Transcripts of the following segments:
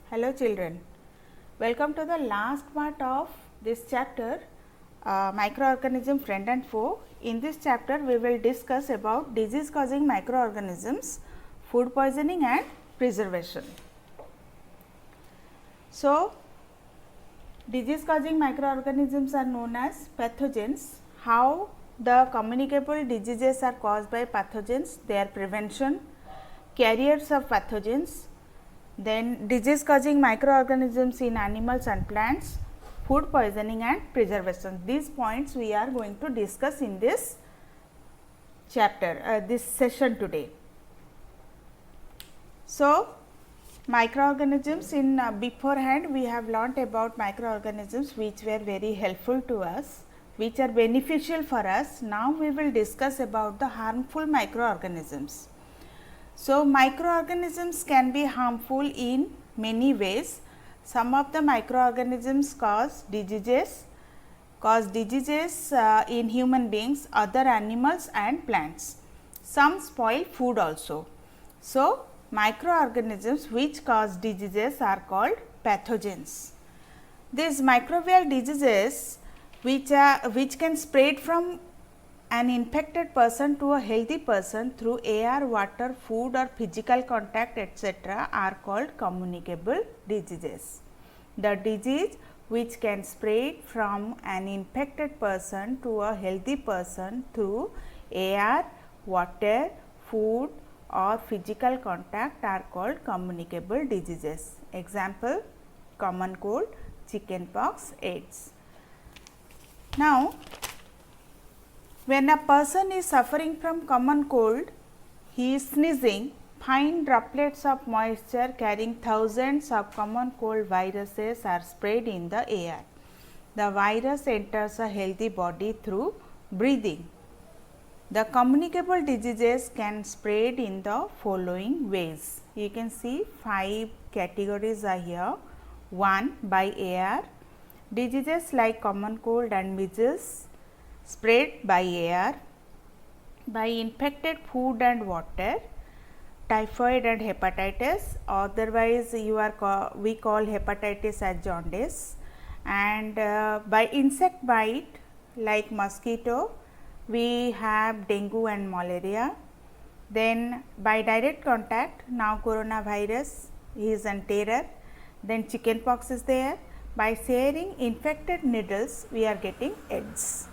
Hello children, welcome to the last part of this chapter microorganism friend and foe. In this chapter we will discuss about disease causing microorganisms, food poisoning and preservation. So, disease causing microorganisms are known as pathogens. How the communicable diseases are caused by pathogens, their prevention, carriers of pathogens, then disease causing microorganisms in animals and plants, food poisoning and preservation. These points we are going to discuss in this chapter, this session today. So, microorganisms in beforehand we have learnt about microorganisms which were very helpful to us, which are beneficial for us. Now, we will discuss about the harmful microorganisms. So, microorganisms can be harmful in many ways. Some of the microorganisms cause diseases in human beings, other animals and plants. Some spoil food also. So, microorganisms which cause diseases are called pathogens. These microbial diseases which can spread from an infected person to a healthy person through air, water, food or physical contact etc. are called communicable diseases. The disease which can spread from an infected person to a healthy person through air, water, food or physical contact are called communicable diseases. Example, common cold, chickenpox, AIDS. Now, when a person is suffering from common cold, he is sneezing, fine droplets of moisture carrying thousands of common cold viruses are spread in the air. The virus enters a healthy body through breathing. The communicable diseases can spread in the following ways. You can see 5 categories are here. 1. By air, diseases like common cold and measles spread by air. By infected food and water, typhoid and hepatitis, otherwise we call hepatitis as jaundice, and by insect bite like mosquito we have dengue and malaria. Then by direct contact, now coronavirus is on terror, then chickenpox is there. By sharing infected needles we are getting AIDS.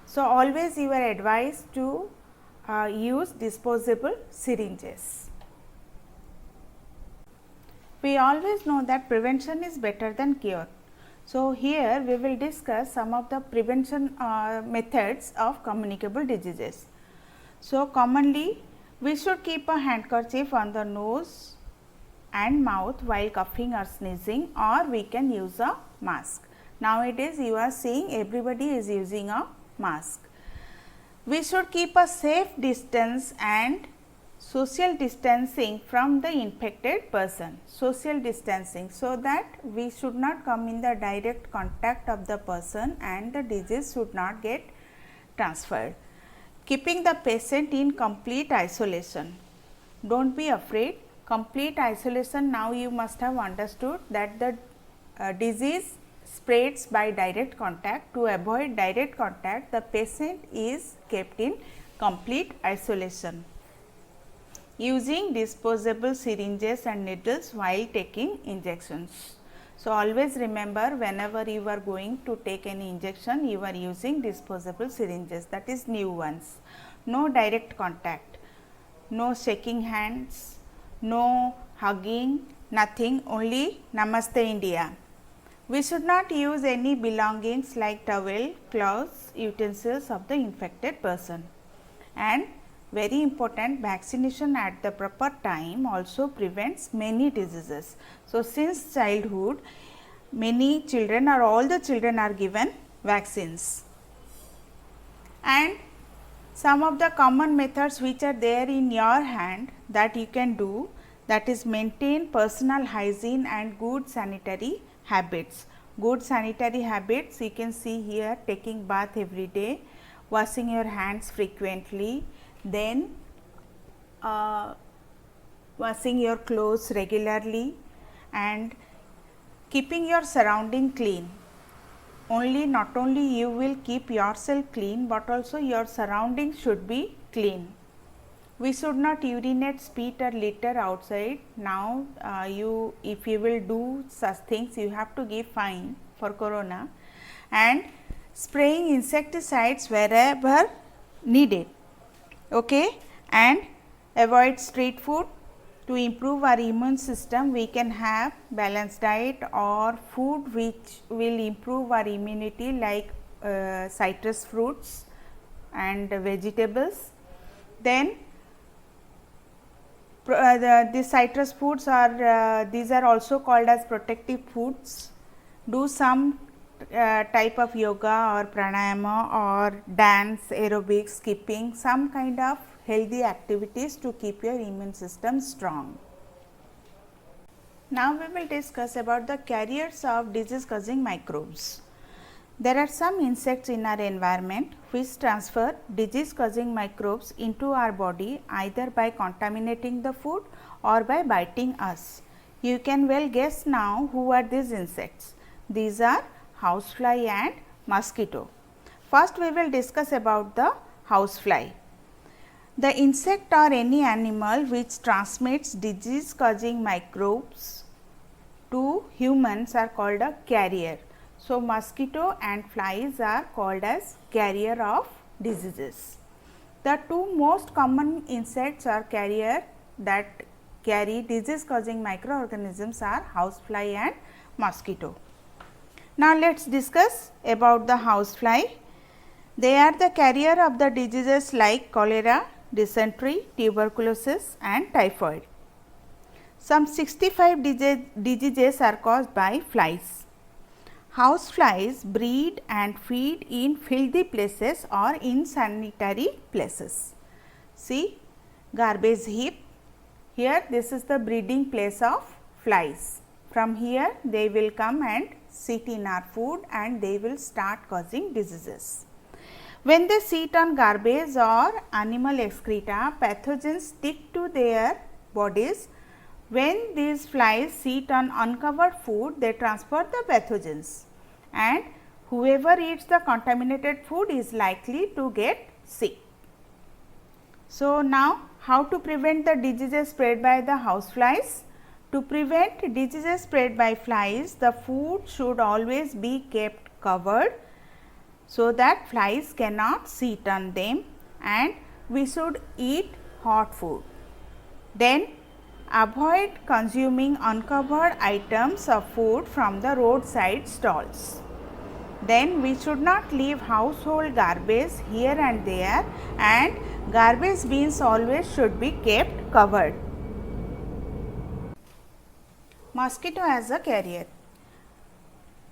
So, always you are advised to use disposable syringes. We always know that prevention is better than cure. So, here we will discuss some of the prevention methods of communicable diseases. So, commonly we should keep a handkerchief on the nose and mouth while coughing or sneezing, or we can use a mask. Nowadays, you are seeing everybody is using a mask. We should keep a safe distance and social distancing from the infected person, social distancing, so that we should not come in the direct contact of the person and the disease should not get transferred. Keeping the patient in complete isolation. Do not be afraid, complete isolation. Now, you must have understood that the disease spreads by direct contact. To avoid direct contact, the patient is kept in complete isolation. Using disposable syringes and needles while taking injections. So, always remember, whenever you are going to take any injection, you are using disposable syringes, that is new ones. No direct contact, no shaking hands, no hugging, nothing, only Namaste India. We should not use any belongings like towel, clothes, utensils of the infected person. And very important, vaccination at the proper time also prevents many diseases. So, since childhood, many children or all the children are given vaccines. And some of the common methods which are there in your hand that you can do, that is maintain personal hygiene and good sanitary habits. Good sanitary habits, you can see here, taking bath every day, washing your hands frequently, then washing your clothes regularly, and keeping your surrounding clean. Not only you will keep yourself clean, but also your surroundings should be clean. We should not urinate, spit or litter outside. Now, if you will do such things, you have to give fine for corona, and spraying insecticides wherever needed. Okay, and avoid street food. To improve our immune system, we can have balanced diet or food which will improve our immunity, like citrus fruits and vegetables. Then the citrus foods are these are also called as protective foods. Do some type of yoga or pranayama or dance, aerobics, skipping, some kind of healthy activities to keep your immune system strong. Now, we will discuss about the carriers of disease causing microbes. There are some insects in our environment which transfer disease causing microbes into our body either by contaminating the food or by biting us. You can well guess now who are these insects. These are housefly and mosquito. First, we will discuss about the housefly. The insect or any animal which transmits disease causing microbes to humans are called a carrier. So, mosquito and flies are called as carrier of diseases. The two most common insects or carrier that carry disease causing microorganisms are housefly and mosquito. Now, let us discuss about the housefly. They are the carrier of the diseases like cholera, dysentery, tuberculosis and typhoid. Some 65 diseases are caused by flies. House flies breed and feed in filthy places or in sanitary places. See, garbage heap. Here this is the breeding place of flies. From here they will come and sit in our food and they will start causing diseases. When they sit on garbage or animal excreta, pathogens stick to their bodies. When these flies sit on uncovered food, they transfer the pathogens, and whoever eats the contaminated food is likely to get sick. So, now how to prevent the diseases spread by the house flies? To prevent diseases spread by flies, the food should always be kept covered so that flies cannot sit on them, and we should eat hot food. Then avoid consuming uncovered items of food from the roadside stalls. Then we should not leave household garbage here and there, and garbage bins always should be kept covered. Mosquito as a carrier.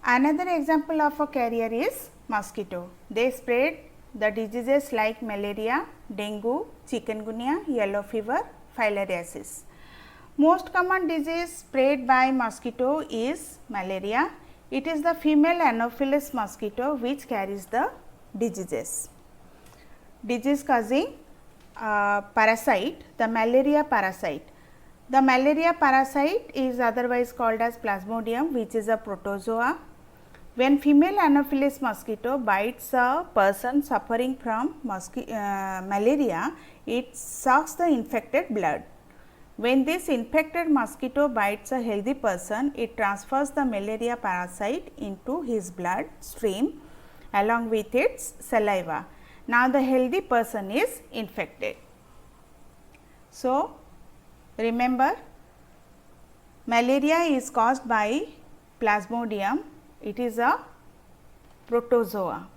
Another example of a carrier is mosquito. They spread the diseases like malaria, dengue, chikungunya, yellow fever, filariasis. Most common disease spread by mosquito is malaria. It is the female Anopheles mosquito which carries the diseases. Disease causing parasite, the malaria parasite. The malaria parasite is otherwise called as Plasmodium, which is a protozoa. When female Anopheles mosquito bites a person suffering from malaria, it sucks the infected blood. When this infected mosquito bites a healthy person, it transfers the malaria parasite into his blood stream along with its saliva. Now, the healthy person is infected. So, remember, malaria is caused by Plasmodium. It is a protozoa.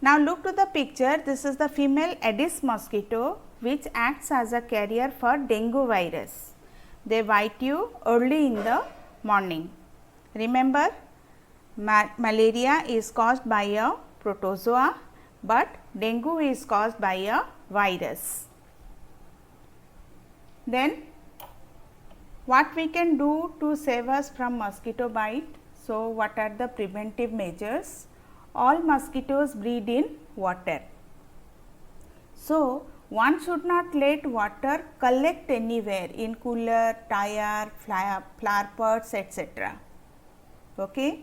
Now, look to the picture. This is the female Aedes mosquito which acts as a carrier for dengue virus. They bite you early in the morning. Remember, malaria is caused by a protozoa, but dengue is caused by a virus. Then, what we can do to save us from mosquito bite? So, what are the preventive measures? All mosquitoes breed in water. So, one should not let water collect anywhere in cooler, tire, flower pots, etc. Okay.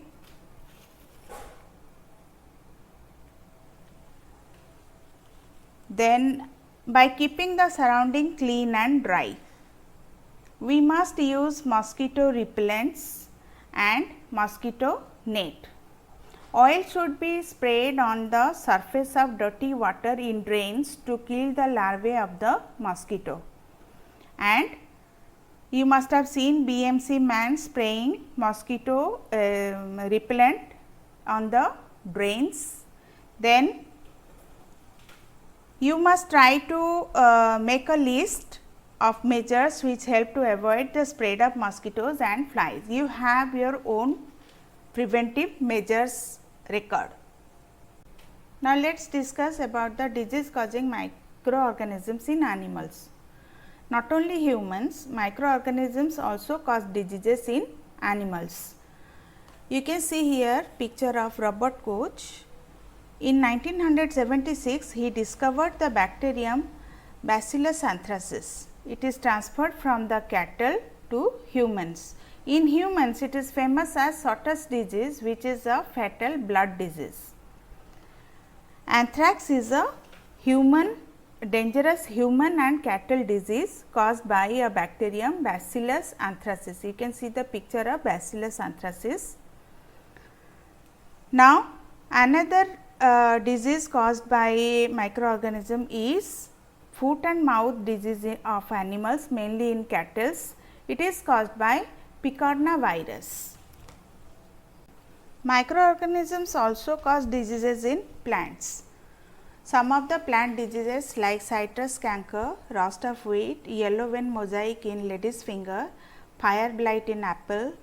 Then by keeping the surrounding clean and dry, we must use mosquito repellents and mosquito net. Oil should be sprayed on the surface of dirty water in drains to kill the larvae of the mosquito. And you must have seen BMC man spraying mosquito repellent on the drains. Then you must try to make a list of measures which help to avoid the spread of mosquitoes and flies. You have your own preventive measures record. Now, let us discuss about the disease causing microorganisms in animals. Not only humans, microorganisms also cause diseases in animals. You can see here picture of Robert Koch. In 1976, he discovered the bacterium Bacillus anthracis. It is transferred from the cattle to humans. In humans, it is famous as Sottas disease, which is a fatal blood disease. Anthrax is a dangerous human and cattle disease caused by a bacterium Bacillus anthracis. You can see the picture of Bacillus anthracis. Now, another disease caused by microorganism is foot and mouth disease of animals, mainly in cattle. It is caused by picorna virus. Microorganisms also cause diseases in plants. Some of the plant diseases like citrus canker, rust of wheat, yellow vein mosaic in lady's finger, fire blight in apple,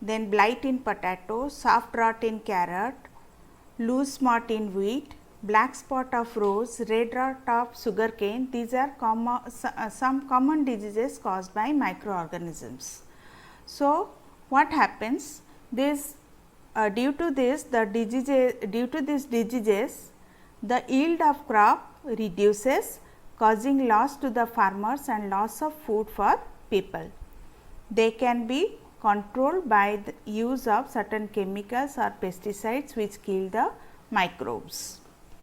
then blight in potato, soft rot in carrot, loose spot in wheat, black spot of rose, red rot of sugarcane. These are some common diseases caused by microorganisms. So, what happens? Due to these diseases, the yield of crop reduces, causing loss to the farmers and loss of food for people. They can be controlled by the use of certain chemicals or pesticides which kill the microbes.